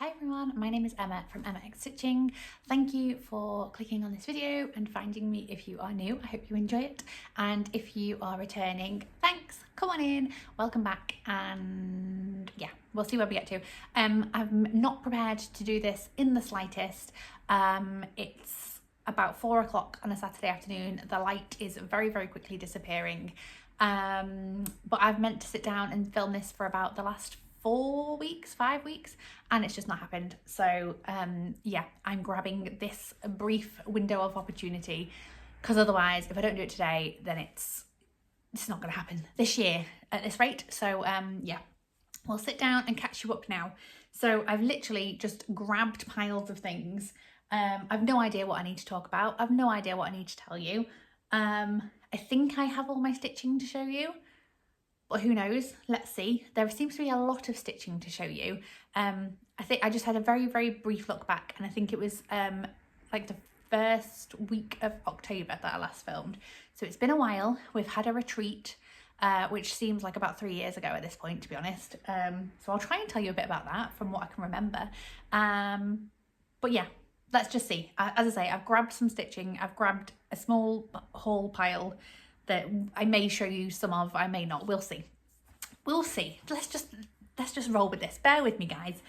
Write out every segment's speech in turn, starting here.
Hi everyone, my name is Emma from Emma XStitching. Thank you for clicking on this video and finding me if you are new. I hope you enjoy it. And if you are returning, thanks, come on in, welcome back, and yeah, we'll see where we get to. I'm not prepared to do this in the slightest. It's about 4 o'clock on a Saturday afternoon. The light is very, very quickly disappearing. But I've meant to sit down and film this for about the last 5 weeks, and it's just not happened. So yeah, I'm grabbing this brief window of opportunity, because otherwise if I don't do it today, then it's not going to happen this year at this rate. So yeah, we'll sit down and catch you up now. So I've literally just grabbed piles of things. I've no idea what I need to talk about. I've no idea what I need to tell you. I think I have all my stitching to show you, but who knows? Let's see. There seems to be a lot of stitching to show you. I think I just had a very, very brief look back, and I think it was like the first week of October that I last filmed. So it's been a while. We've had a retreat, which seems like about 3 years ago at this point, to be honest. So I'll try and tell you a bit about that from what I can remember. But yeah, let's just see. As I say, I've grabbed some stitching. I've grabbed a small haul pile that I may show you some of, I may not, we'll see. We'll see. Let's just roll with this. Bear with me, guys.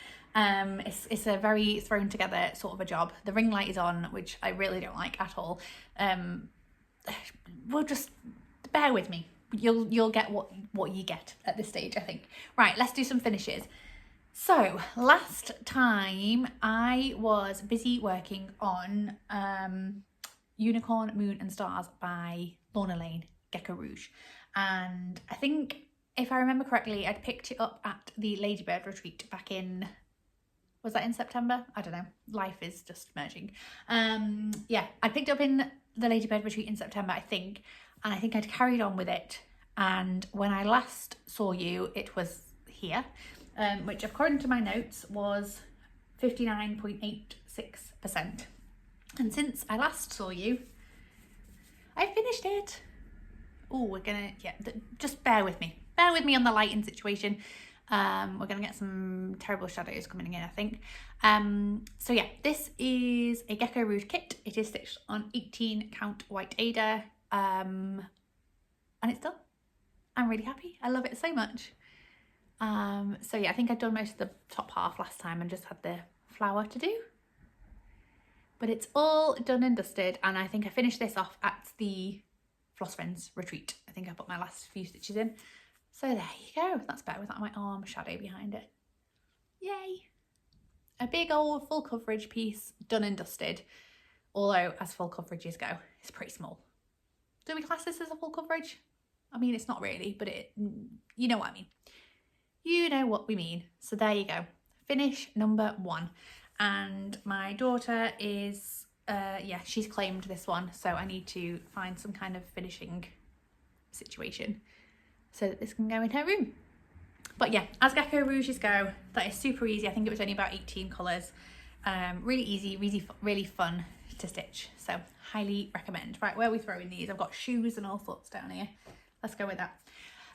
It's a very thrown together sort of a job. The ring light is on, which I really don't like at all. We'll just bear with me. You'll get what you get at this stage, I think. Right, let's do some finishes. So last time I was busy working on Unicorn, Moon and Stars by Lorna, Laine, Gecko, Rouge, and I think if I remember correctly, I'd picked it up at the Ladybird retreat back in, was that in September? I don't know, life is just merging. Yeah, I picked up in the Ladybird retreat in September, I think, and I think I'd carried on with it, and when I last saw you it was here, which according to my notes was 59.86%. And since I last saw you, I finished it. Oh, we're gonna, yeah, just bear with me. Bear with me on the lighting situation. We're gonna get some terrible shadows coming in, I think. So yeah, this is a Gecko Rouge kit. It is stitched on 18 count white Ada, and it's done. I'm really happy. I love it so much. So yeah, I think I'd done most of the top half last time and just had the flower to do. But it's all done and dusted, and I think I finished this off at the Floss Friends retreat. I think I put my last few stitches in. So there you go. That's better without my arm shadow behind it. Yay! A big old full coverage piece, done and dusted. Although, as full coverages go, it's pretty small. Do we class this as a full coverage? I mean, it's not really, but you know what I mean. You know what we mean. So there you go. Finish number 1. And my daughter is, yeah, she's claimed this one, so I need to find some kind of finishing situation so that this can go in her room. But yeah, as Gecko Rouges go, that is super easy. I think it was only about 18 colours. Really easy, really fun to stitch. So highly recommend. Right, where are we throwing these? I've got shoes and all sorts down here. Let's go with that.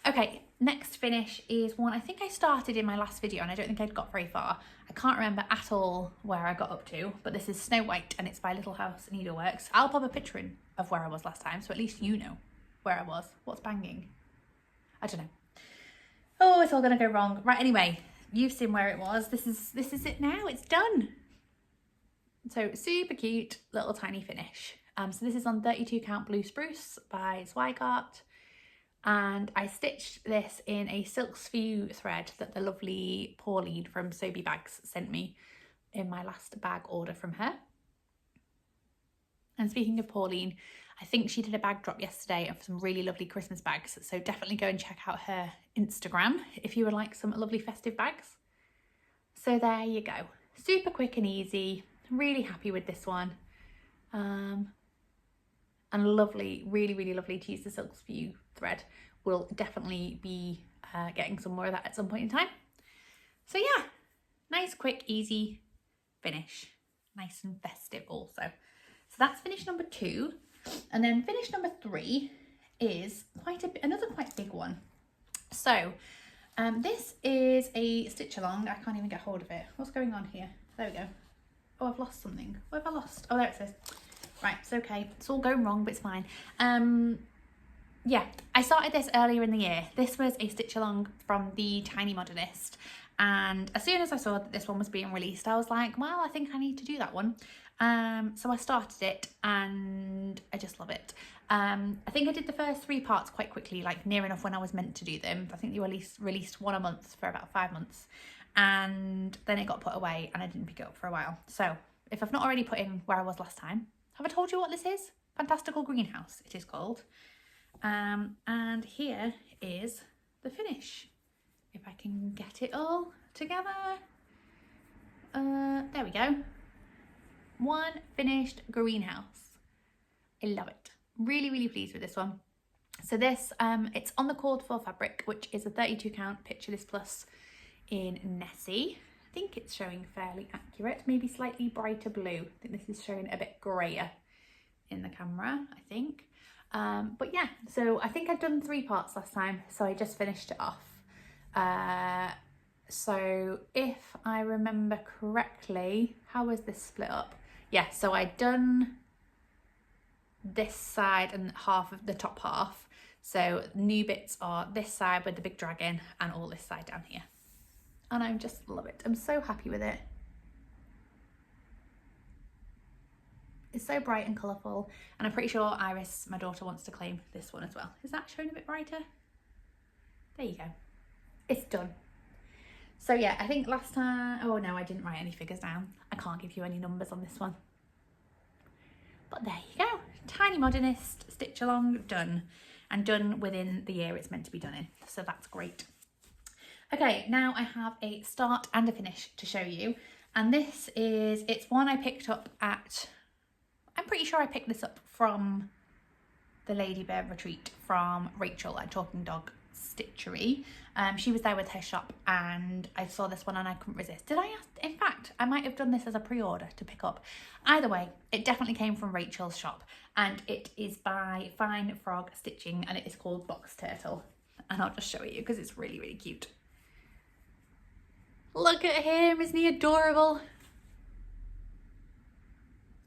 Okay, next finish is one I think I started in my last video and I don't think I'd got very far. I can't remember at all where I got up to, but this is Snow White and it's by Little House Needleworks. I'll pop a picture in of where I was last time, so at least you know where I was. What's banging? I don't know. Oh, it's all gonna go wrong. Right, anyway, you've seen where it was. This is it now, it's done. So super cute little tiny finish. So this is on 32 count Blue Spruce by Zweigart. And I stitched this in a Silks For You thread that the lovely Pauline from Sobe Bags sent me in my last bag order from her. And speaking of Pauline, I think she did a bag drop yesterday of some really lovely Christmas bags. So definitely go and check out her Instagram if you would like some lovely festive bags. So there you go. Super quick and easy. Really happy with this one. And lovely, really lovely to use the Silks For You thread. We'll definitely be getting some more of that at some point in time. So yeah, nice, quick, easy finish. Nice and festive also. So that's finish number 2. And then finish number 3 is another quite big one. So This is a stitch along. I can't even get hold of it. What's going on here? There we go. Oh, I've lost something. What have I lost? Oh, there it says. Right, it's okay. It's all going wrong, but it's fine. Yeah, I started this earlier in the year. This was a stitch along from the Tiny Modernist. And as soon as I saw that this one was being released, I was like, well, I think I need to do that one. So I started it and I just love it. I think I did the first 3 parts quite quickly, like near enough when I was meant to do them. I think they were released one a month for about 5 months. And then it got put away and I didn't pick it up for a while. So if I've not already put in where I was last time, have I told you what this is? Fantastical Greenhouse, it is called. And here is the finish. If I can get it all together. There we go. One finished greenhouse. I love it. Really, really pleased with this one. So this, it's on the called for fabric, which is a 32 count Pictureless Plus in Nessie. I think it's showing fairly accurate, maybe slightly brighter blue. I think this is showing a bit grayer in the camera, I think. But yeah, so I think I'd done 3 parts last time, so I just finished it off. So if I remember correctly, how was this split up? Yeah, so I'd done this side and half of the top half. So new bits are this side with the big dragon and all this side down here. And I just love it. I'm so happy with it. It's so bright and colourful. And I'm pretty sure Iris, my daughter, wants to claim this one as well. Is that showing a bit brighter? There you go. It's done. So yeah, I think last time, oh no, I didn't write any figures down. I can't give you any numbers on this one. But there you go. Tiny Modernist stitch along done, and done within the year it's meant to be done in. So that's great. Okay, now I have a start and a finish to show you. And this is, it's one I picked up at, I'm pretty sure I picked this up from the Lady Bear retreat from Rachel at Talking Dog Stitchery. She was there with her shop and I saw this one and I couldn't resist. Did I ask? In fact, I might have done this as a pre-order to pick up. Either way, it definitely came from Rachel's shop and it is by Fine Frog Stitching and it is called Box Turtle. And I'll just show you because it's really, really cute. Look at him, isn't he adorable?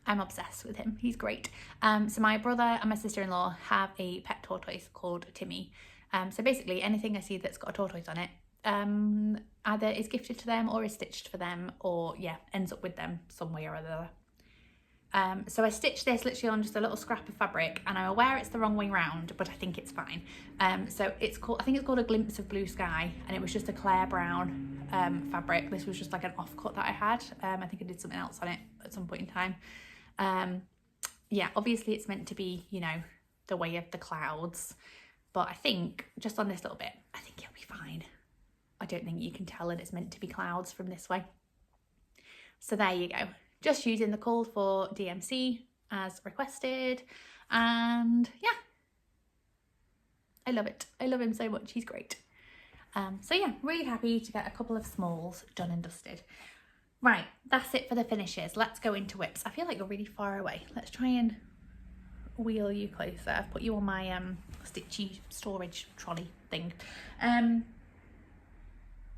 I'm obsessed with him, he's great. So my brother and my sister-in-law have a pet tortoise called Timmy. So basically anything I see that's got a tortoise on it either is gifted to them or is stitched for them or yeah, ends up with them some way or other. So I stitched this literally on just a little scrap of fabric and I'm aware it's the wrong way round, but I think it's fine. So it's called, I think it's called A Glimpse of Blue Sky and it was just a Claire Brown fabric. This was just like an offcut that I had. I think I did something else on it at some point in time. Yeah, obviously it's meant to be, you know, the way of the clouds. But I think just on this little bit, I think it'll be fine. I don't think you can tell that it's meant to be clouds from this way. So there you go. Just using the call for DMC as requested. And yeah, I love it. I love him so much. He's great. So yeah, really happy to get a couple of smalls done and dusted. Right, that's it for the finishes. Let's go into whips. I feel like you're really far away. Let's try and wheel you closer. I've put you on my stitchy storage trolley thing.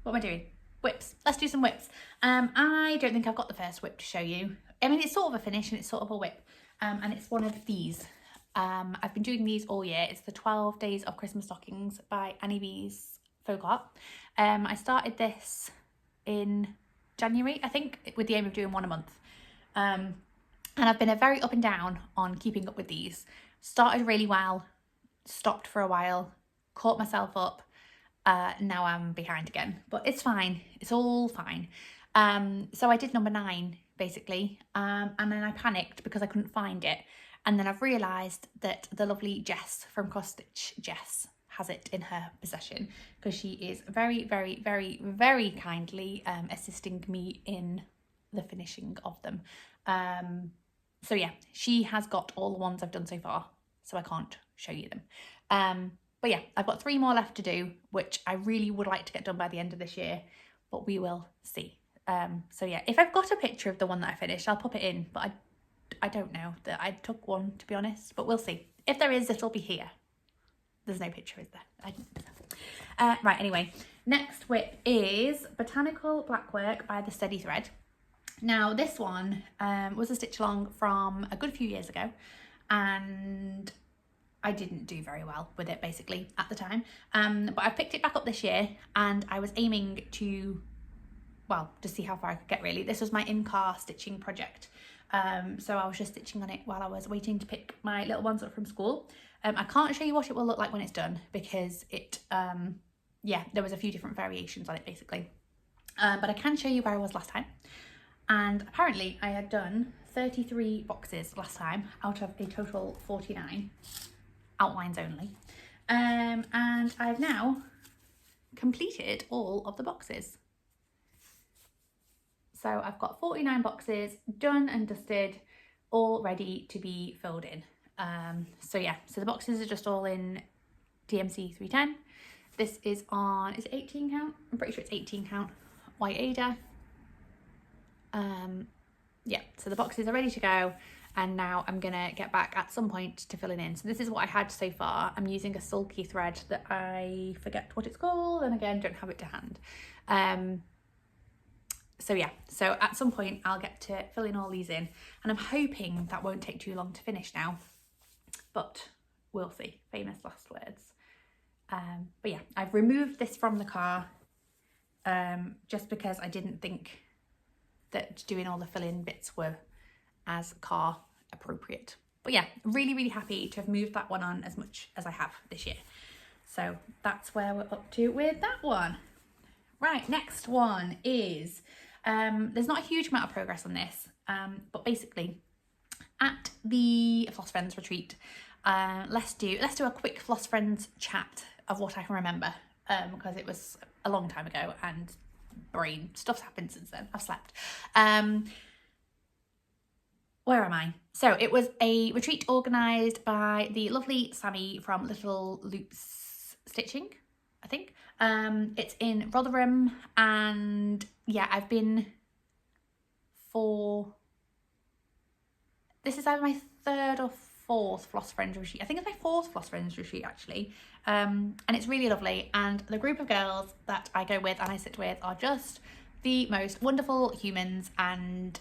What am I doing? Whips. Let's do some whips. I don't think I've got the first whip to show you. I mean, it's sort of a finish and it's sort of a whip. And it's one of these. I've been doing these all year. It's the 12 Days of Christmas Stockings by Annie Beez Folk Art. I started this in January, I think, with the aim of doing one a month. And I've been a very up and down on keeping up with these. Started really well, stopped for a while, caught myself up. Now I'm behind again, but it's fine. It's all fine. So I did number 9 basically, and then I panicked because I couldn't find it. And then I've realised that the lovely Jess from Cross Stitch Jess has it in her possession because she is very, very, very, very kindly assisting me in the finishing of them. So yeah, she has got all the ones I've done so far, so I can't show you them. But yeah, I've got 3 more left to do, which I really would like to get done by the end of this year, but we will see. So yeah, if I've got a picture of the one that I finished, I'll pop it in, but I don't know that I took one, to be honest, but we'll see. If there is, it'll be here. There's no picture, is there? I didn't. Right, anyway, Next whip is Botanical Blackwork by the Steady Thread. Now this one was a stitch along from a good few years ago, and I didn't do very well with it basically at the time, but I picked it back up this year, and I was aiming to, well, to see how far I could get really. This was my in-car stitching project, so I was just stitching on it while I was waiting to pick my little ones up from school. I can't show you what it will look like when it's done because it, yeah, there was a few different variations on it basically, but I can show you where I was last time. And apparently I had done 33 boxes last time out of a total 49, outlines only. And I've now completed all of the boxes. So I've got 49 boxes done and dusted, all ready to be filled in. So yeah, so the boxes are just all in DMC 310. This is on, is it 18 count? I'm pretty sure it's 18 count, white Ada. Yeah, so the boxes are ready to go, and now I'm gonna get back at some point to fill it in. So this is what I had so far. I'm using a sulky thread that I forget what it's called, and again don't have it to hand. So yeah, so at some point I'll get to fill in all these in, and I'm hoping that won't take too long to finish now, but we'll see. Famous last words. But yeah, I've removed this from the car just because I didn't think that doing all the fill-in bits were as car appropriate. But yeah, really, really happy to have moved that one on as much as I have this year. So that's where we're up to with that one. Right, next one is, there's not a huge amount of progress on this, but basically at the Floss Friends retreat, let's do a quick Floss Friends chat of what I can remember, because it was a long time ago and brain stuff's happened since then. I've slept. Where am I? So it was a retreat organised by the lovely Sammy from Little Loops Stitching, I think. It's in Rotherham, and yeah, I've been for, this is either my third or fourth Floss Friends retreat. I think it's my fourth Floss Friends retreat actually. And it's really lovely, and the group of girls that I go with and I sit with are just the most wonderful humans, and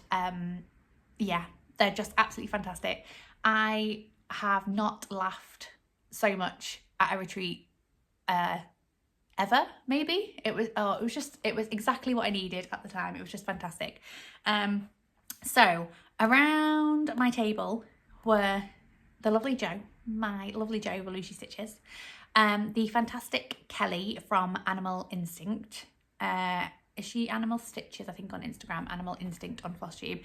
yeah, they're just absolutely fantastic. I have not laughed so much at a retreat ever, maybe. It was exactly what I needed at the time. It was just fantastic. So around my table were the lovely Jo, my lovely Jo Belushi Stitches, the fantastic Kelly from Animal Instinct. Is she Animal Stitches, I think, on Instagram, Animal Instinct on Flosstube.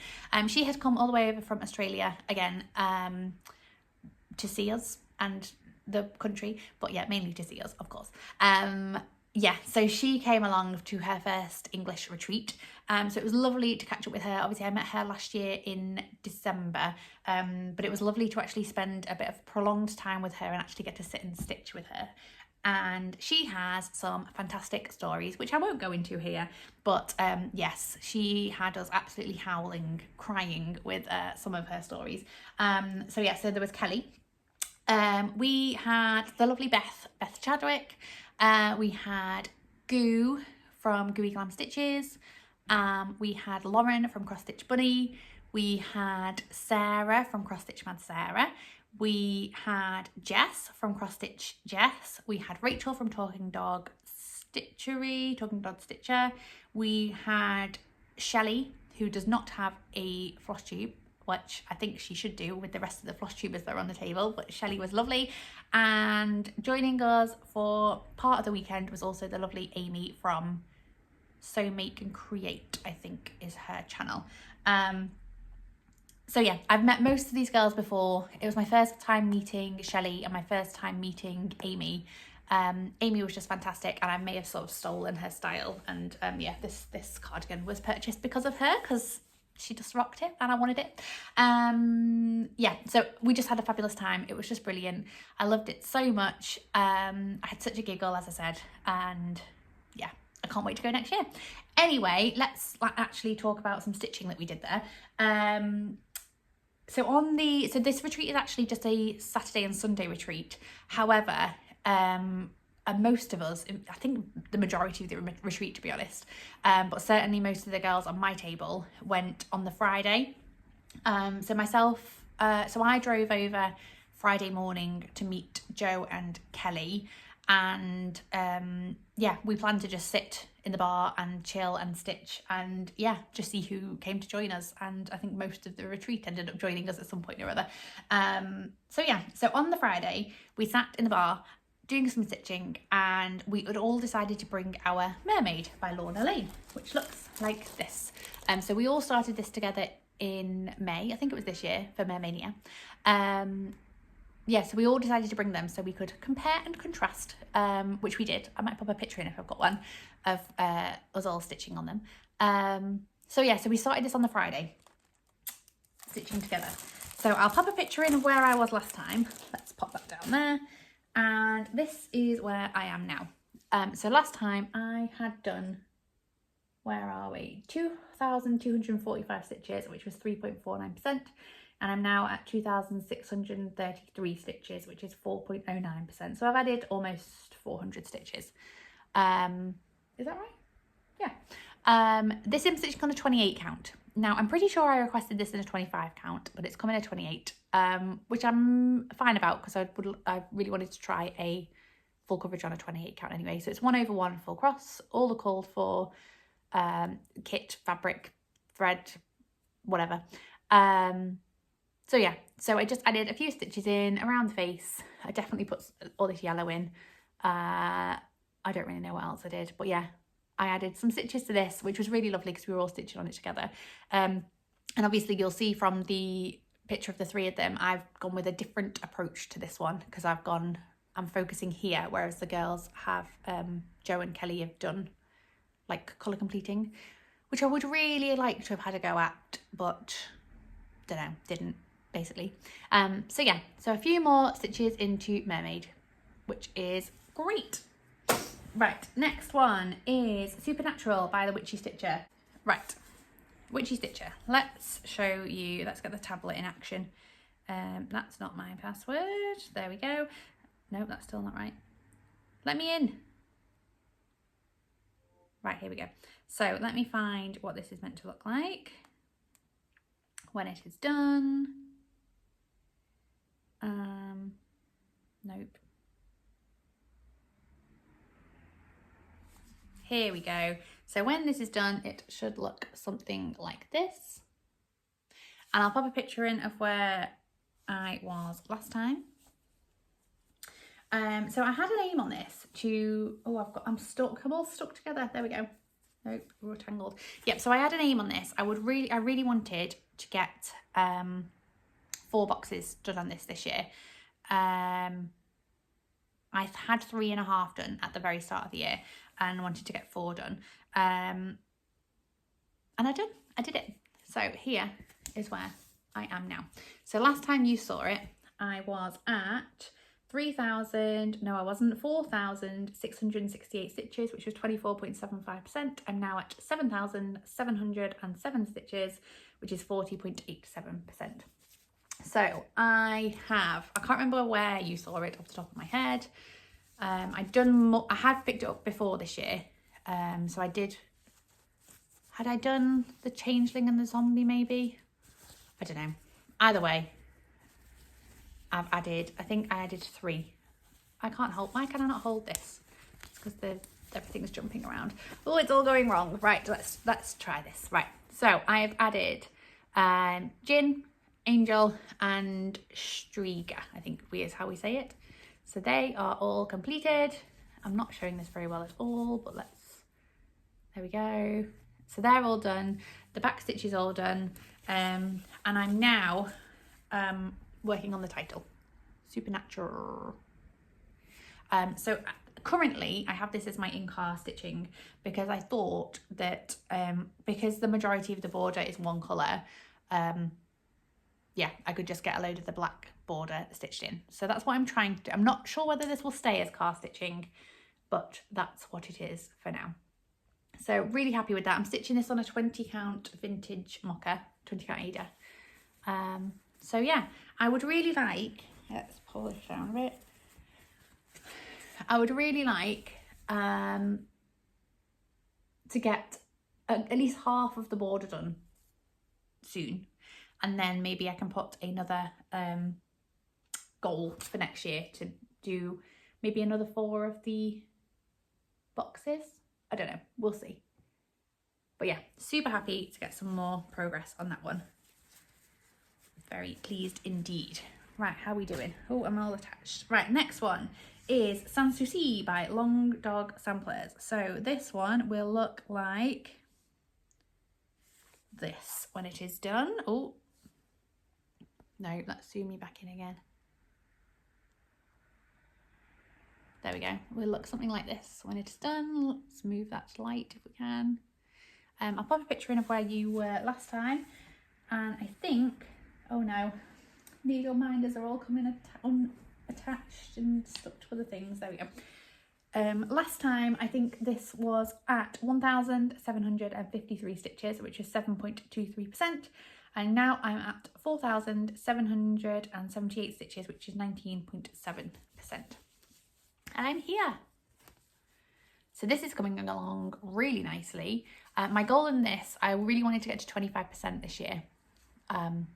She had come all the way over from Australia again to see us and the country, but yeah, mainly to see us, of course. Yeah, so she came along to her first English retreat. So it was lovely to catch up with her. Obviously, I met her last year in December, but it was lovely to actually spend a bit of prolonged time with her and actually get to sit and stitch with her. And she has some fantastic stories, which I won't go into here, but yes, she had us absolutely howling, crying with some of her stories. So yeah, so there was Kelly. We had the lovely Beth Chadwick. We had Goo from Gooey Glam Stitches. We had Lauren from Cross Stitch Bunny. We had Sarah from Cross Stitch Mad Sarah. We had Jess from Cross Stitch Jess. We had Rachel from Talking Dog Stitchery, Talking Dog Stitcher. We had Shelley, who does not have a floss tube, which I think she should do with the rest of the floss tubers that are on the table, but Shelley was lovely. And joining us for part of the weekend was also the lovely Amy from So Make and Create, I think is her channel. So yeah, I've met most of these girls before. It was my first time meeting Shelley and my first time meeting Amy. Amy was just fantastic, and I may have sort of stolen her style, and yeah, this cardigan was purchased because of her, because she just rocked it and I wanted it. Yeah, so we just had a fabulous time. It was just brilliant. I loved it so much. I had such a giggle, as I said, and yeah, I can't wait to go next year. Anyway, let's actually talk about some stitching that we did there. So this retreat is actually just a Saturday and Sunday retreat. However, most of us, I think the majority of the retreat, to be honest, but certainly most of the girls on my table went on the Friday. So I drove over Friday morning to meet Joe and Kelly, and yeah, we planned to just sit in the bar and chill and stitch and yeah, just see who came to join us. And I think most of the retreat ended up joining us at some point or other. So on the Friday we sat in the bar doing some stitching, and we had all decided to bring our Mermaid by Lorna Laine, which looks like this. So we all started this together in May, I think it was this year, for Mermania. So we all decided to bring them so we could compare and contrast, which we did. I might pop a picture in if I've got one of us all stitching on them. So we started this on the Friday, stitching together. So I'll pop a picture in of where I was last time. Let's pop that down there. And this is where I am now. So last time I had done, where are we? 2,245 stitches, which was 3.49%. And I'm now at 2,633 stitches, which is 4.09%. So I've added almost 400 stitches. Is that right? Yeah. This imp stitch is on a 28 count. Now, I'm pretty sure I requested this in a 25 count, but it's coming at 28, which I'm fine about because I really wanted to try a full coverage on a 28 count anyway. So it's 1/1 full cross, all the called for kit, fabric, thread, whatever. So I just added a few stitches in around the face. I definitely put all this yellow in. I don't really know what else I did, but yeah, I added some stitches to this, which was really lovely because we were all stitching on it together. And obviously you'll see from the picture of the three of them, I've gone with a different approach to this one because I'm focusing here, whereas the girls have, Joe and Kelly have done like colour completing, which I would really like to have had a go at, but don't know, didn't basically. So a few more stitches into Mermaid, which is great. Right, next one is Supernatural by the Witchy Stitcher. Right, Witchy Stitcher. Let's show you, let's get the tablet in action. That's not my password. There we go. No, that's still not right. Let me in. Right, here we go. So let me find what this is meant to look like when it is done. Nope. Here we go. So when this is done, it should look something like this. And I'll pop a picture in of where I was last time. So I had an aim on this to, I'm all stuck together. There we go. Nope, we're tangled. Yep, so I had an aim on this. I really wanted to get 4 boxes done on this year. I had 3.5 done at the very start of the year and wanted to get 4 done. And I did it. So here is where I am now. So last time you saw it, I was at 4,668 stitches, which was 24.75%. I'm now at 7,707 stitches, which is 40.87%. So I can't remember where you saw it off the top of my head. I have picked it up before this year. So I did, had I done the changeling and the zombie maybe? I don't know. Either way, I think I added 3. Why can I not hold this? It's because everything's jumping around. Oh, it's all going wrong. Right, let's try this. Right, so I've added Jin, Angel and Striga, I think is how we say it. So they are all completed. I'm not showing this very well at all, but there we go. So they're all done. The back stitch is all done. And I'm now working on the title, Supernatural. So currently I have this as my in-car stitching because I thought that because the majority of the border is one colour, I could just get a load of the black border stitched in. So that's what I'm trying to do. I'm not sure whether this will stay as car stitching, but that's what it is for now. So really happy with that. I'm stitching this on a 20 count vintage mocha, 20 count Ada. So yeah, I would really like, let's pull this down a bit. I would really like to get at least half of the border done soon, and then maybe I can put another goal for next year to do maybe another 4 of the boxes. I don't know, we'll see. But yeah, super happy to get some more progress on that one. Very pleased indeed. Right, how are we doing? Oh, I'm all attached. Right, next one is Soucis by Long Dog Samplers. So this one will look like this when it is done. Oh, no, let's zoom me back in again. There we go. We'll look something like this when it is done. Let's move that to light if we can. I'll pop a picture in of where you were last time. And I think, oh no, needle minders are all coming unattached and stuck to other things. There we go. Last time I think this was at 1,753 stitches, which is 7.23%, and now I'm at 4,778 stitches, which is 19.7%, and I'm here. So this is coming along really nicely. My goal in this, I really wanted to get to 25% this year, and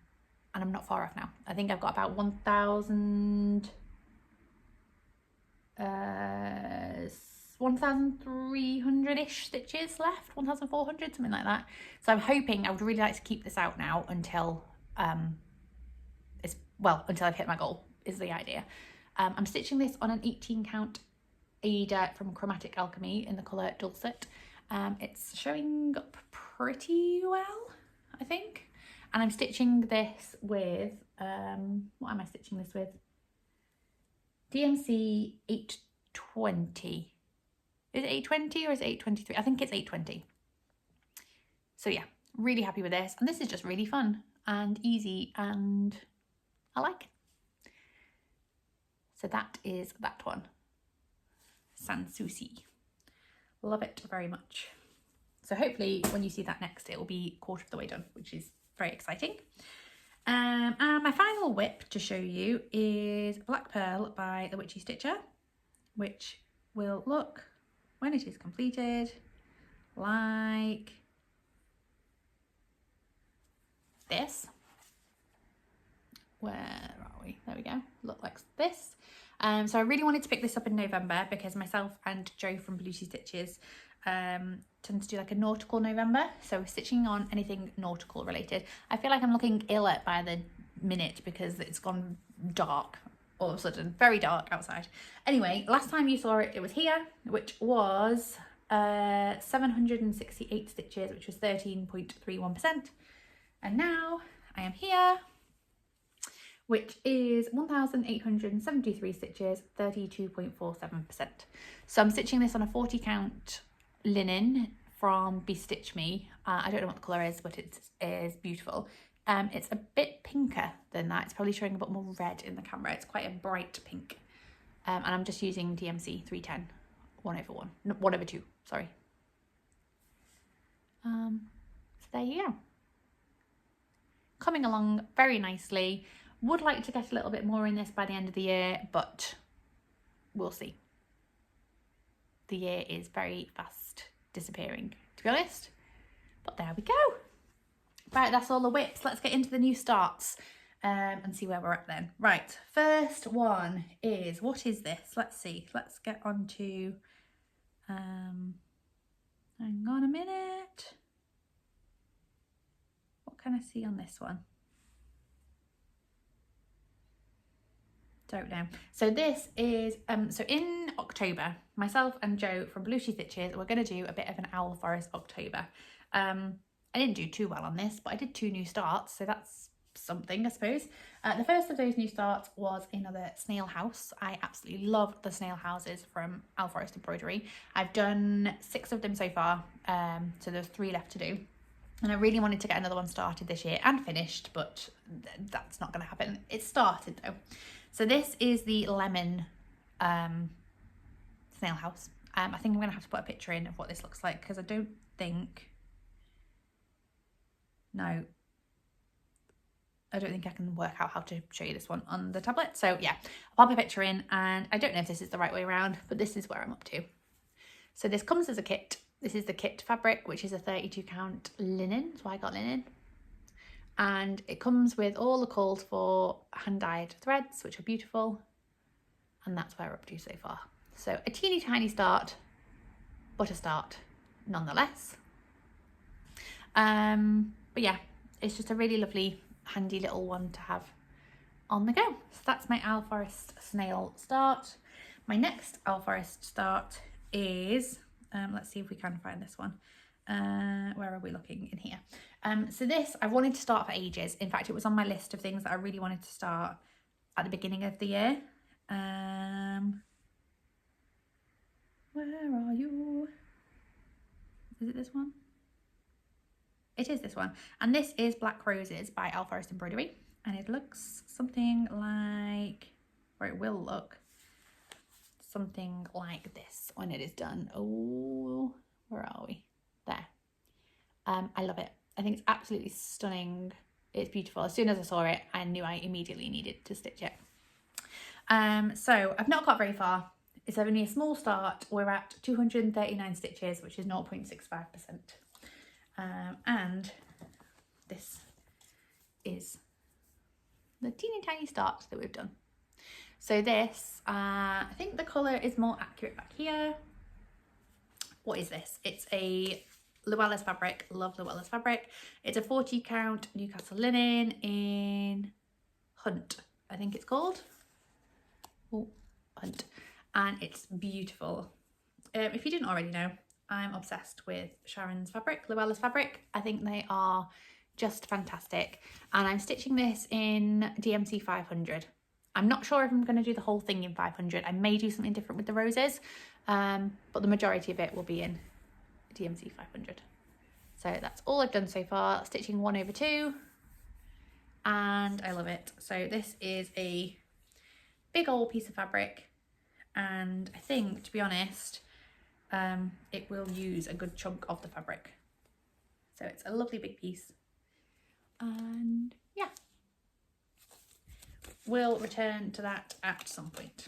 I'm not far off now. I think I've got about 1,300-ish stitches left, 1,400, something like that. So I'm hoping, I would really like to keep this out now until until I've hit my goal is the idea. I'm stitching this on an 18 count Ada from Chromatic Alchemy in the colour Dulcet. It's showing up pretty well, I think. And I'm stitching this with, what am I stitching this with? DMC 820. Is it 820 or is it 823? I think it's 820. So yeah, really happy with this. And this is just really fun and easy and I like it. So that is that one. Soucis. Love it very much. So hopefully when you see that next, it will be 1/4 of the way done, which is very exciting. And my final whip to show you is Black Pearl by the Witchy Stitcher, which will look, when it is completed, like this. Where are we? There we go. Look like this. So I really wanted to pick this up in November because myself and Joe from Bluesy Stitches tend to do like a nautical November. So we're stitching on anything nautical related. I feel like I'm looking ill by the minute because it's gone dark all of a sudden, very dark outside. Anyway, last time you saw it, it was here, which was 768 stitches, which was 13.31%. And now I am here, which is 1,873 stitches, 32.47%. So I'm stitching this on a 40 count linen from Beez Stitch Me. I don't know what the colour is, but it is beautiful. It's a bit pinker than that. It's probably showing a bit more red in the camera. It's quite a bright pink. And I'm just using DMC 310, 1/1, no, 1/2, sorry. So there you go. Coming along very nicely. Would like to get a little bit more in this by the end of the year, but we'll see. The year is very fast disappearing, to be honest. But there we go. Right, that's all the whips. Let's get into the new starts and see where we're at then. Right, first one is, what is this? Let's see. Let's get on to, hang on a minute. What can I see on this one? Don't know. So this is, so in October, myself and Joe from Bluesy Stitches, we're going to do a bit of an Owl Forest October. I didn't do too well on this, but I did 2 new starts, so that's something, I suppose. The first of those new starts was another snail house. I absolutely love the snail houses from Owl Forest Embroidery. I've done 6 of them so far, so there's 3 left to do. And I really wanted to get another one started this year and finished, but that's not going to happen. It started though. So this is the lemon snail house. I think I'm going to have to put a picture in of what this looks like because I don't think... No. I don't think I can work out how to show you this one on the tablet. So yeah, I'll pop a picture in, and I don't know if this is the right way around, but this is where I'm up to. So this comes as a kit. This is the kit fabric, which is a 32 count linen. That's why I got linen. And it comes with all the calls for hand-dyed threads, which are beautiful. And that's where we're up to so far. So a teeny tiny start, but a start nonetheless. But yeah, it's just a really lovely, handy little one to have on the go. So that's my Owl Forest Snail start. My next Owl Forest start is, let's see if we can find this one. Where are we looking? In here. So this I've wanted to start for ages. In fact, it was on my list of things that I really wanted to start at the beginning of the year. Where are you? Is it this one? It is this one. And this is Black Roses by Owl Forest Embroidery. And it looks something like, or it will look something like this when it is done. Oh, where are we? There. I love it. I think it's absolutely stunning. It's beautiful. As soon as I saw it, I knew I immediately needed to stitch it. So I've not got very far. It's only a small start. We're at 239 stitches, which is 0.65%. And this is the teeny tiny start that we've done. So this, I think the colour is more accurate back here. What is this? It's a Llewellys fabric. Love Llewellys fabric. It's a 40 count Newcastle linen in Hunt, I think it's called. Oh, Hunt. And it's beautiful. If you didn't already know, I'm obsessed with Sharon's fabric, Llewellys fabric. I think they are just fantastic. And I'm stitching this in DMC 500. I'm not sure if I'm going to do the whole thing in 500. I may do something different with the roses, but the majority of it will be in DMC 500. So that's all I've done so far, stitching 1/2, and I love it. So this is a big old piece of fabric, and I think, to be honest, it will use a good chunk of the fabric. So it's a lovely big piece, and yeah, we'll return to that at some point.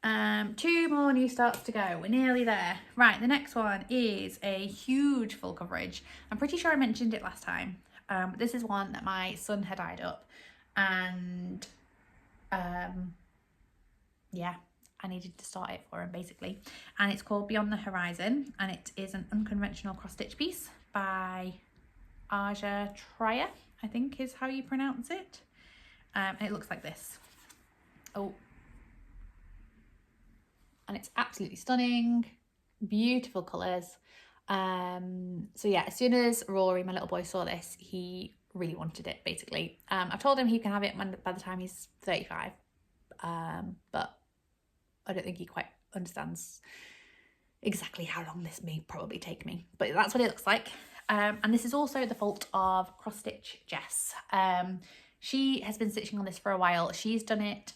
2 more new starts to go. We're nearly there. Right, the next one is a huge full coverage. I'm pretty sure I mentioned it last time. But this is one that my son had dyed up, and yeah, I needed to start it for him basically. And it's called Beyond the Horizon, and it is an unconventional cross stitch piece by Aja Trier, I think is how you pronounce it. And it looks like this. Oh, and it's absolutely stunning, beautiful colours. So yeah, as soon as Rory, my little boy, saw this, he really wanted it basically. I've told him he can have it by the time he's 35, but I don't think he quite understands exactly how long this may probably take me, but that's what it looks like. And this is also the fault of Cross Stitch Jess. She has been stitching on this for a while. She's done it,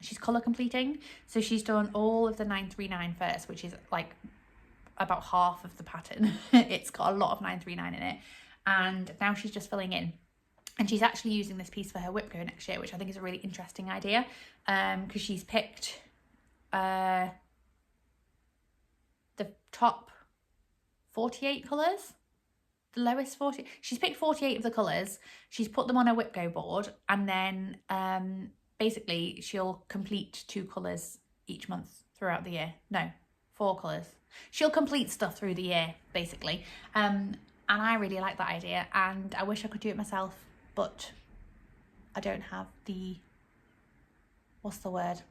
she's colour completing. So she's done all of the 939 first, which is like about half of the pattern. It's got a lot of 939 in it. And now she's just filling in. And she's actually using this piece for her whip go next year, which I think is a really interesting idea. Because she's picked the top 48 colours. The lowest 40, she's picked 48 of the colours, she's put them on a whip go board, and then basically she'll complete 2 colours each month throughout the year. No, 4 colours. She'll complete stuff through the year basically, and I really like that idea, and I wish I could do it myself, but I don't have the, what's the word?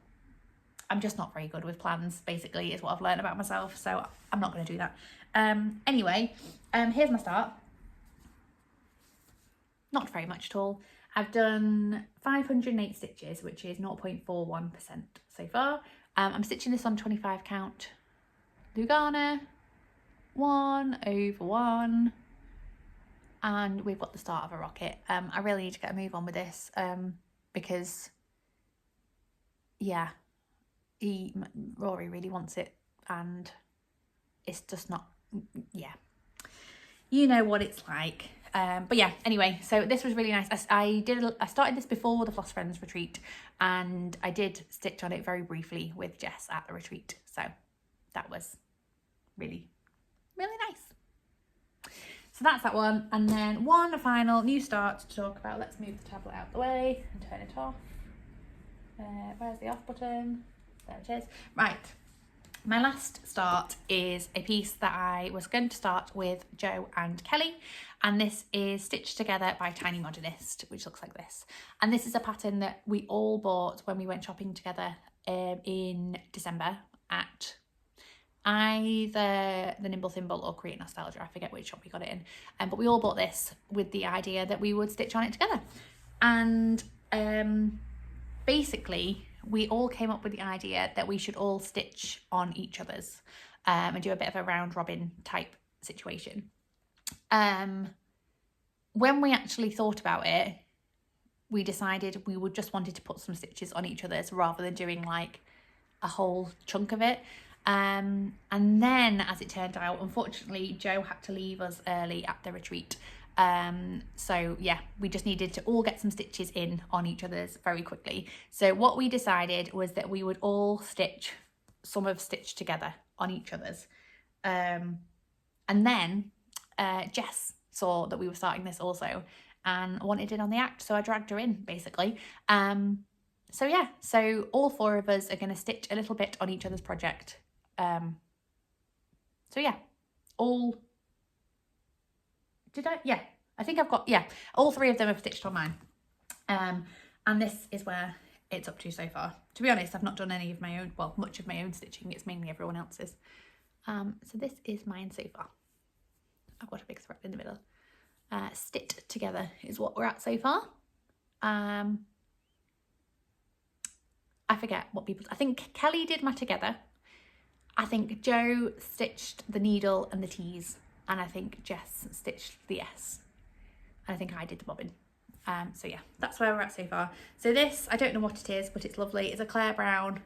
I'm just not very good with plans, basically, is what I've learned about myself, so I'm not going to do that. Anyway, here's my start. Not very much at all. I've done 508 stitches, which is 0.41% so far. I'm stitching this on 25 count Lugana, 1/1, and we've got the start of a rocket. I really need to get a move on with this, because yeah, Rory really wants it, and it's just not, yeah, you know what it's like. But yeah, anyway, so this was really nice. I started this before the Floss Friends retreat, and I did stitch on it very briefly with Jess at the retreat. So that was really, really nice. So that's that one. And then one final new start to talk about. Let's move the tablet out of the way and turn it off. Where's the off button? There it is. Right. My last start is a piece that I was going to start with Joe and Kelly, and this is Stitched Together by Tiny Modernist, which looks like this. And this is a pattern that we all bought when we went shopping together in December at either the Nimble Thimble or Create Nostalgia. I forget which shop we got it in, but we all bought this with the idea that we would stitch on it together. And basically we all came up with the idea that we should all stitch on each other's and do a bit of a round robin type situation. When we actually thought about it, we decided we would just wanted to put some stitches on each other's rather than doing like a whole chunk of it. And then, as it turned out, unfortunately, Joe had to leave us early at the retreat. So yeah, we just needed to all get some stitches in on each other's very quickly. So what we decided was that we would all stitch some of Stitched Together on each other's. And then Jess saw that we were starting this also and wanted it on the act, so I dragged her in basically. So yeah, so all four of us are going to stitch a little bit on each other's project. So yeah, I think I've got, all three of them have stitched on mine. And this is where it's up to so far. To be honest, I've not done any of my own, well, much of my own stitching. It's mainly everyone else's. So this is mine so far. I've got a big thread in the middle. Stitched Together is what we're at so far. I forget what people, I think Kelly did my together. I think Joe stitched the needle and the T's, and I think Jess stitched the S, and I think I did the bobbin. So yeah, that's where we're at so far. So this, I don't know what it is, but it's lovely. It's a Claire Brown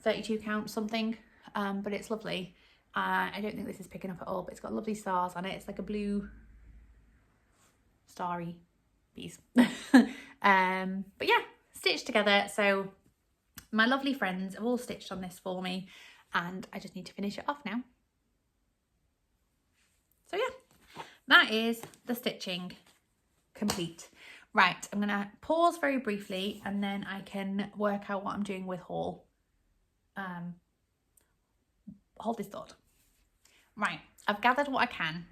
32 count something, but it's lovely. I don't think this is picking up at all, but it's got lovely stars on it. It's like a blue starry Beez. But yeah, Stitched Together. So my lovely friends have all stitched on this for me, and I just need to finish it off now. So yeah, that is the stitching complete. Right, I'm gonna pause very briefly and then I can work out what I'm doing with haul. Hold this thought. Right, I've gathered what I can.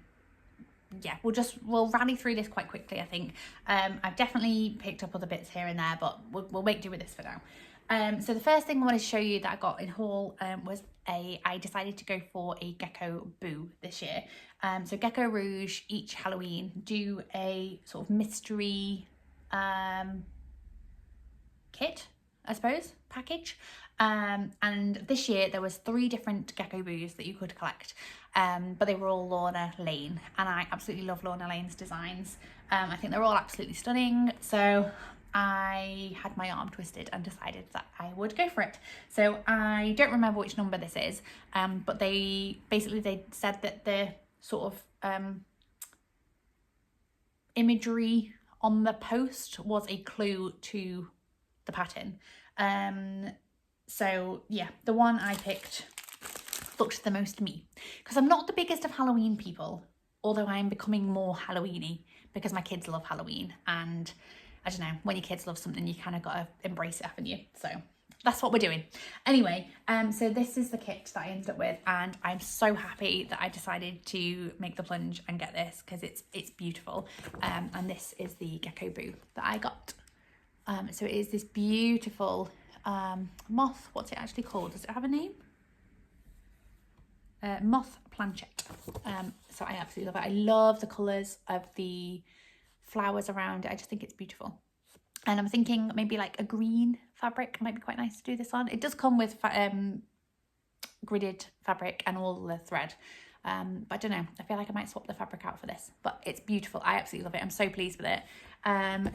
Yeah, we'll rally through this quite quickly, I think. I've definitely picked up other bits here and there, but we'll make do with this for now. So the first thing I wanted to show you that I got in haul was I decided to go for a Gecko Boo this year. So Gecko Rouge, each Halloween, do a sort of mystery kit, I suppose, package. And this year there was 3 different Gecko Boos that you could collect, but they were all Lorna Laine, and I absolutely love Lorna Laine's designs. I think they're all absolutely stunning, so I had my arm twisted and decided that I would go for it. So I don't remember which number this is, but they said that the sort of imagery on the post was a clue to the pattern. So yeah, the one I picked looked the most me, because I'm not the biggest of Halloween people, although I'm becoming more Halloweeny because my kids love Halloween, and I don't know, when your kids love something, you kind of got to embrace it, haven't you? So that's what we're doing. Anyway, so this is the kit that I ended up with, and I'm so happy that I decided to make the plunge and get this, because it's beautiful. And this is the Gecko Boo that I got. So it is this beautiful moth. What's it actually called? Does it have a name? Moth Planchette. So I absolutely love it. I love the colours of the flowers around it. I just think it's beautiful. And I'm thinking maybe like a green fabric might be quite nice to do this on. It does come with gridded fabric and all the thread. But I don't know, I feel like I might swap the fabric out for this, but it's beautiful. I absolutely love it. I'm so pleased with it.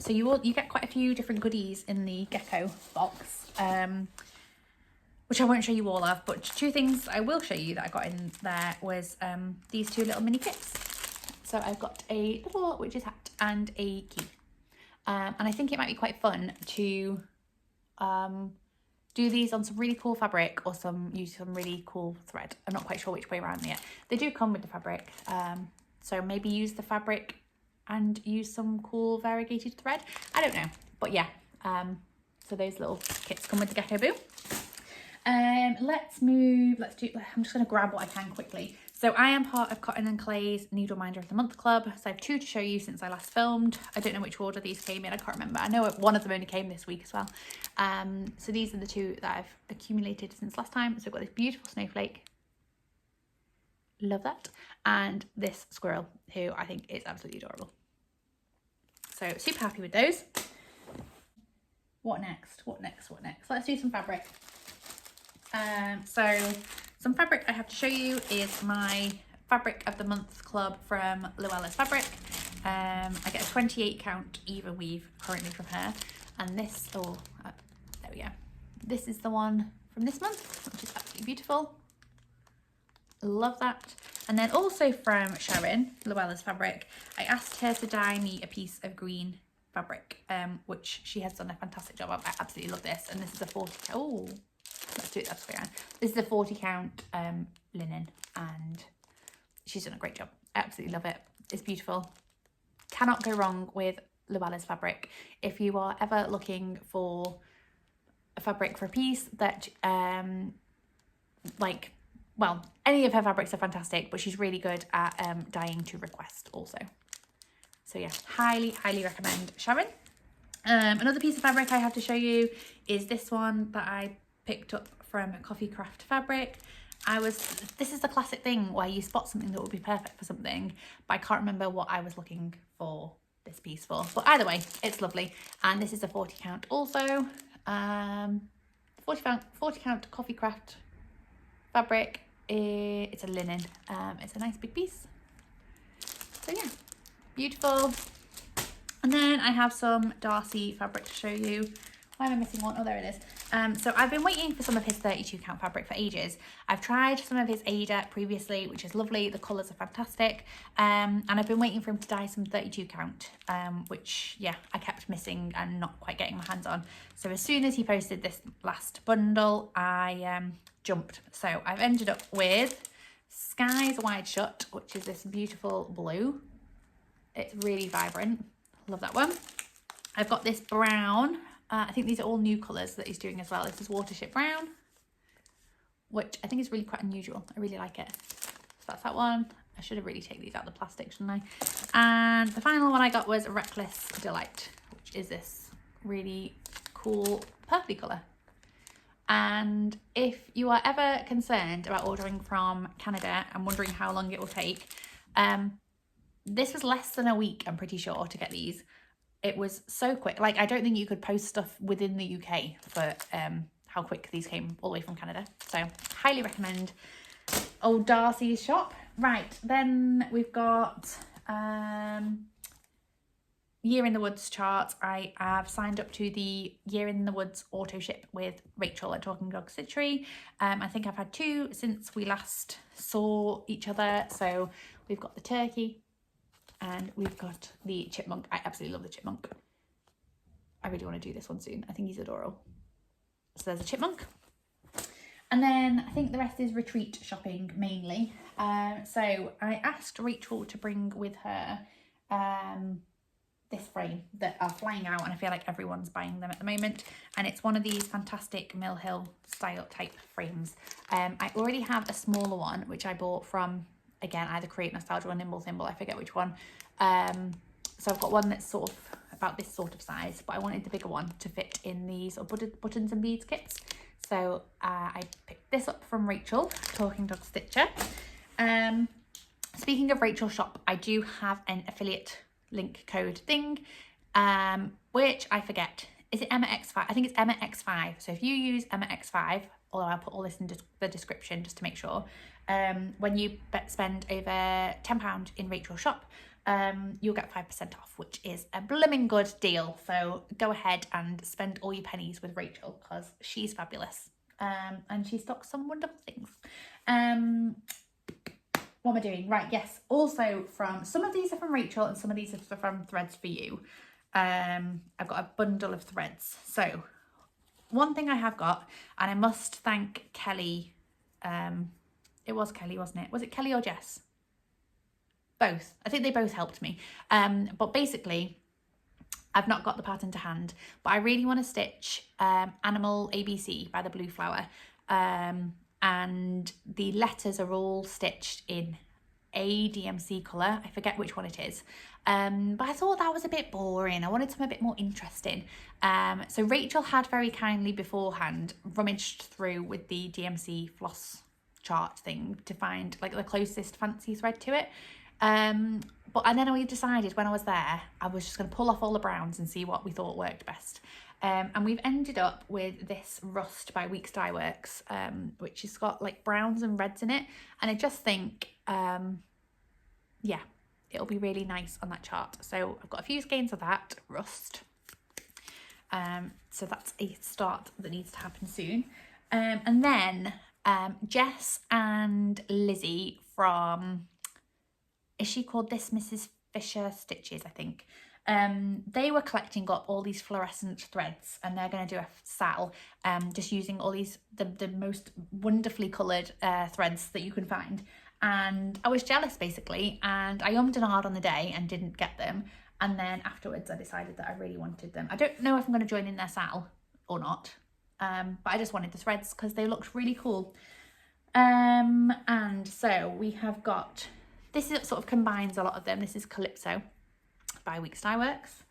So you get quite a few different goodies in the Gecko box, which I won't show you all of, but 2 things I will show you that I got in there was these 2 little mini kits. So I've got a little witch's hat and a key. And I think it might be quite fun to do these on some really cool fabric or use some really cool thread. I'm not quite sure which way around yet. They do come with the fabric. So maybe use the fabric and use some cool variegated thread. I don't know, but yeah. So those little kits come with the Gecko Boo. I'm just gonna grab what I can quickly. So I am part of Cotton and Clay's Needle Minder of the Month Club. So I have 2 to show you since I last filmed. I don't know which order these came in, I can't remember. I know one of them only came this week as well. So these are the 2 that I've accumulated since last time. So I've got this beautiful snowflake. Love that. And this squirrel, who I think is absolutely adorable. So super happy with those. What next? Let's do some fabric. So some fabric I have to show you is my Fabric of the Month Club from Luella's Fabric. I get a 28 count even weave currently from her. And this, there we go. This is the one from this month, which is absolutely beautiful. Love that. And then also from Sharon, Luella's Fabric, I asked her to dye me a piece of green fabric, which she has done a fantastic job of. I absolutely love this. And this is a 40 count. Oh, let's do it that way around. This is a 40 count linen, and she's done a great job. I absolutely love it. It's beautiful. Cannot go wrong with Luella's Fabric. If you are ever looking for a fabric for a piece that well, any of her fabrics are fantastic, but she's really good at dyeing to request also. So yeah, highly recommend Sharon. Another piece of fabric I have to show you is this one that I picked up from Coffee Craft Fabric. This is the classic thing where you spot something that would be perfect for something, but I can't remember what I was looking for this piece for. But either way, it's lovely. And this is a 40 count also. 40 count Coffee Craft Fabric. It's a linen. It's a nice big piece. So yeah, beautiful. And then I have some Darcy fabric to show you. Why am I missing one? Oh, there it is. So I've been waiting for some of his 32 count fabric for ages. I've tried some of his Ada previously, which is lovely. The colours are fantastic. And I've been waiting for him to dye some 32 count, which, yeah, I kept missing and not quite getting my hands on. So as soon as he posted this last bundle, I jumped. So I've ended up with Skies Wide Shut, which is this beautiful blue. It's really vibrant. Love that one. I've got this brown. I think these are all new colours that he's doing as well. This is Watership Brown, which I think is really quite unusual. I really like it. So that's that one. I should have really taken these out of the plastic, shouldn't I? And the final one I got was Reckless Delight, which is this really cool purpley colour. And if you are ever concerned about ordering from Canada and wondering how long it will take, this was less than a week, I'm pretty sure, to get these. It was so quick. Like, I don't think you could post stuff within the UK for how quick these came all the way from Canada. So highly recommend old Darcy's shop. Right, then we've got Year in the Woods chart. I have signed up to the Year in the Woods auto ship with Rachel at Talking Dog Stitchery. I think I've had 2 since we last saw each other. So we've got the turkey and we've got the chipmunk. I absolutely love the chipmunk. I really want to do this one soon. I think he's adorable. So there's a chipmunk. And then I think the rest is retreat shopping mainly. So I asked Rachel to bring with her this frame that are flying out, and I feel like everyone's buying them at the moment. And it's one of these fantastic Mill Hill style type frames. I already have a smaller one, which I bought from, again, either Create Nostalgia or Nimble Thimble, I forget which one. So I've got one that's sort of about this sort of size, but I wanted the bigger one to fit in these sort of buttons and beads kits. So I picked this up from Rachel, Talking Dog Stitcher. Speaking of Rachel's shop, I do have an affiliate link code thing, which I forget. Is it Emma X5? I think it's Emma X5. So if you use Emma X5, although I'll put all this in the description just to make sure, when you spend over £10 in Rachel's shop, you'll get 5% off, which is a blooming good deal. So go ahead and spend all your pennies with Rachel, because she's fabulous, and she stocks some wonderful things. what am I doing? Right, yes. Also from, some of these are from Rachel and some of these are from Threads for You. I've got a bundle of threads. So one thing I have got, and I must thank Kelly. It was Kelly, wasn't it? Was it Kelly or Jess? Both. I think they both helped me. But basically, I've not got the pattern to hand, but I really want to stitch Animal ABC by the Blue Flower. And the letters are all stitched in a DMC colour. I forget which one it is. But I thought that was a bit boring. I wanted something a bit more interesting. So Rachel had very kindly beforehand rummaged through with the DMC floss chart thing to find like the closest fancy thread to it. And then we decided when I was there, I was just going to pull off all the browns and see what we thought worked best. And we've ended up with this Rust by Weeks Dye Works, which has got like browns and reds in it. And I just think, yeah, it'll be really nice on that chart. So I've got a few skeins of that Rust. So that's a start that needs to happen soon. And then Jess and Lizzie from, is she called This Mrs. Fisher Stitches, I think. They were collecting up all these fluorescent threads, and they're going to do a sale just using all these the most wonderfully coloured threads that you can find. And I was jealous basically, and I ummed and ahed on the day and didn't get them. And then afterwards I decided that I really wanted them. I don't know if I'm going to join in their sale or not, but I just wanted the threads because they looked really cool. And so we have got, this is, sort of combines a lot of them. This is Calypso by Weeks Dye Works.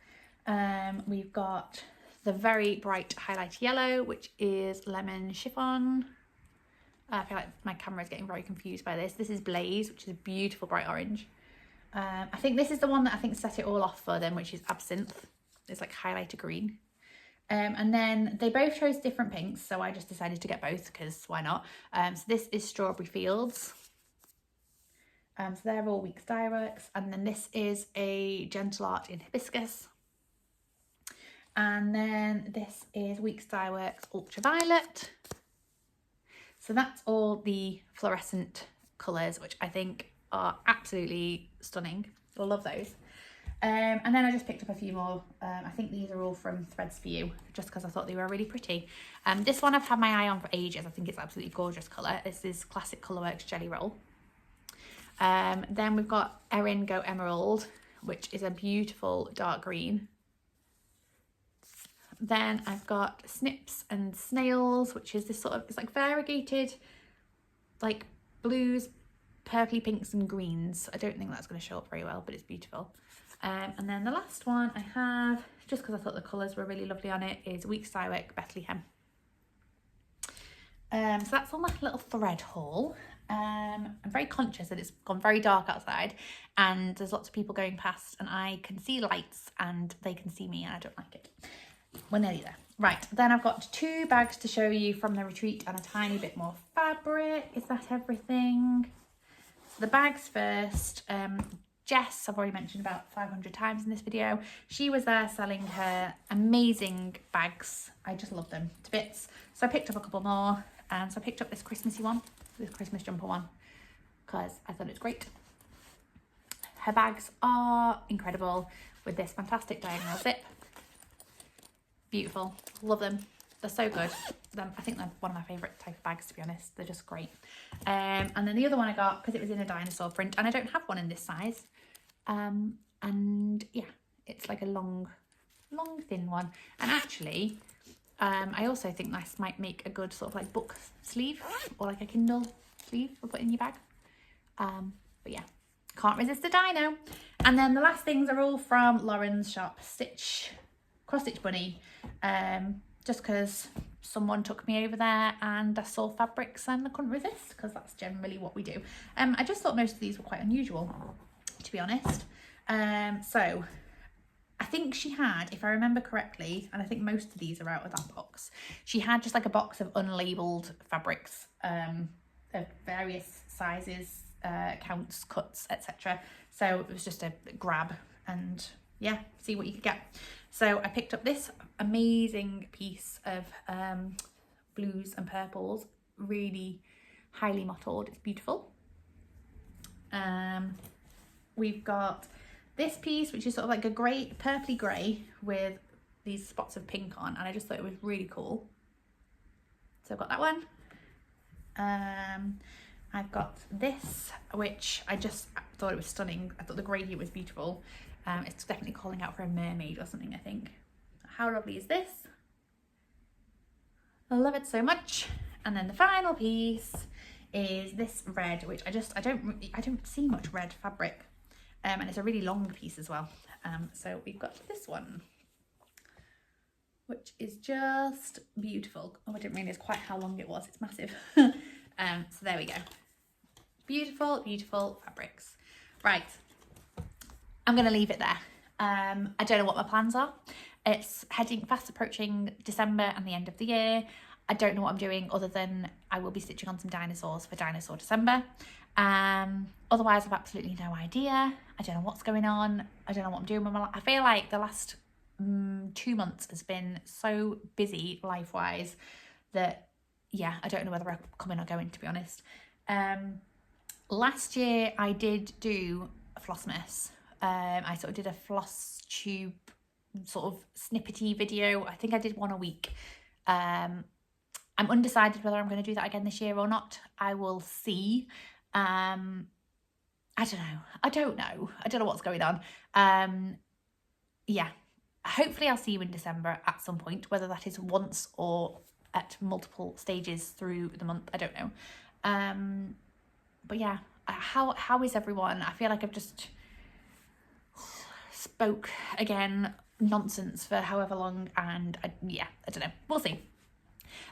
We've got the very bright highlight yellow, which is Lemon Chiffon. I feel like my camera is getting very confused by this. This is Blaze, which is a beautiful bright orange. I think this is the one that I think set it all off for them, which is Absinthe. It's like highlighter green. And then they both chose different pinks, so I just decided to get both because why not? So this is Strawberry Fields. So they're all Weeks Dye Works. And then this is a Gentle Art in Hibiscus. And then this is Weeks Dye Works Ultraviolet. So that's all the fluorescent colours, which I think are absolutely stunning. I love those. And then I just picked up a few more. I think these are all from Threads for You, just because I thought they were really pretty. This one I've had my eye on for ages. I think it's absolutely gorgeous colour. This is Classic Colourworks Jelly Roll. Then we've got Erin Go Emerald, which is a beautiful dark green. Then I've got Snips and Snails, which is this sort of, it's like variegated, like blues, purpley pinks and greens. I don't think that's going to show up very well, but it's beautiful. And then the last one I have, just because I thought the colours were really lovely on it, is Weeks Dye Work Bethlehem. So that's all my little thread haul. I'm very conscious that it's gone very dark outside and there's lots of people going past and I can see lights and they can see me and I don't like it. We're nearly there. Right, then I've got 2 bags to show you from the retreat and a tiny bit more fabric. Is that everything? So the bags first. Jess, I've already mentioned about 500 times in this video. She was there selling her amazing bags. I just love them to bits. So I picked up a couple more. And so I picked up this Christmassy one, this Christmas jumper one, because I thought it was great. Her bags are incredible with this fantastic diagonal zip. Beautiful, love them. They're so good. I think they're one of my favourite type of bags, to be honest. They're just great. And then the other one I got, because it was in a dinosaur print, and I don't have one in this size. And yeah, it's like a long thin one. And actually, I also think this might make a good sort of like book sleeve or like a Kindle sleeve for putting in your bag. But yeah, can't resist a dino. And then the last things are all from Lauren's shop, Cross Stitch Bunny. Just because someone took me over there and I saw fabrics and I couldn't resist, because that's generally what we do. I just thought most of these were quite unusual, to be honest. So I think she had, if I remember correctly, and I think most of these are out of that box, she had just like a box of unlabelled fabrics of various sizes, counts, cuts, etc. So it was just a grab and yeah, see what you could get. So I picked up this amazing piece of blues and purples, really highly mottled. It's beautiful. We've got this piece, which is sort of like a grey, purpley grey with these spots of pink on, and I just thought it was really cool. So I've got that one. I've got this, which I just thought it was stunning. I thought the gradient was beautiful. It's definitely calling out for a mermaid or something, I think. How lovely is this? I love it so much. And then the final piece is this red, which I don't see much red fabric. And it's a really long piece as well. So we've got this one, which is just beautiful. Oh, I didn't realize quite how long it was. It's massive. So there we go. Beautiful, beautiful fabrics. Right, I'm gonna leave it there. I don't know what my plans are. It's fast approaching December and the end of the year. I don't know what I'm doing other than I will be stitching on some dinosaurs for Dinosaur December. Otherwise, I've absolutely no idea. I don't know what's going on. I don't know what I'm doing with my life. I feel like the last 2 months has been so busy life-wise that, yeah, I don't know whether I'm coming or going, to be honest. Last year I did do a Flossmas. I sort of did a Flosstube sort of snippety video. I think I did one a week. I'm undecided whether I'm going to do that again this year or not. I will see. I don't know what's going on. Yeah, hopefully I'll see you in December at some point, whether that is once or at multiple stages through the month. I don't know. But yeah, how is everyone? I feel like I've just spoke again nonsense for however long, and I don't know, we'll see.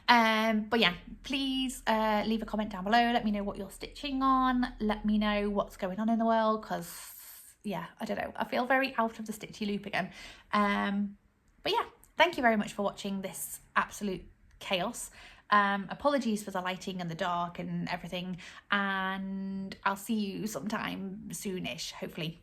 But yeah, please leave a comment down below. Let me know what you're stitching on. Let me know what's going on in the world, because yeah, I don't know, I feel very out of the stitchy loop again. But yeah, thank you very much for watching this absolute chaos. Apologies for the lighting and the dark and everything, and I'll see you sometime soonish, hopefully.